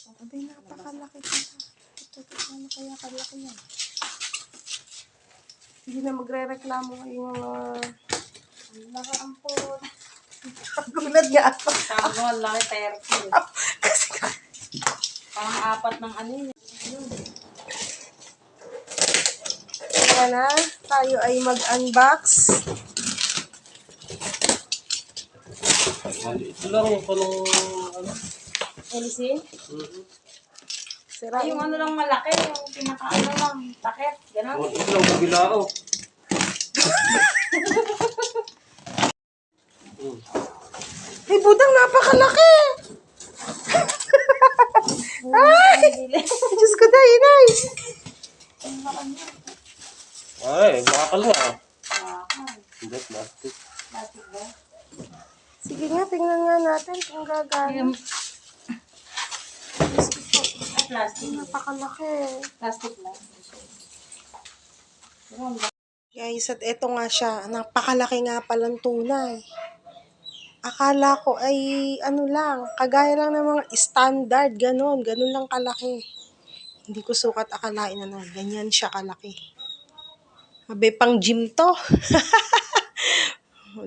Abay, napakalaki pala. Ito, ano kaya kalaki yan? Hindi na magre-reklamo ngayong nakaampon. Gulat nga ako. Sabi ko, laki 30. Kasi Parang apat ng ano yun. kaya na, tayo ay mag-unbox. Ito lang yung panong ano. Elisin? Sira Ay, yung ano lang malaki, yung pinaka-ano lang, takip, gano'n. Ito lang, mabilao. Ay, budang napakalaki! Ay! Diyos ko tayo, inay! Ay, bakal nga. Hindi, plastic. Plastic ba? Sige nga, tingnan nga natin kung gagana. Ay, plastic. Napakalaki. Plastic lang. Guys, at eto nga siya. Napakalaki nga palang tunay. Akala ko ay ano lang, kagaya lang ng mga standard, ganun lang kalaki. Hindi ko sukat akalain na ganyan siya kalaki. Sabi, pang gym to.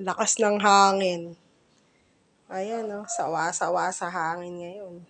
Lakas ng hangin. Ayan, sawa-sawa sa hangin ngayon.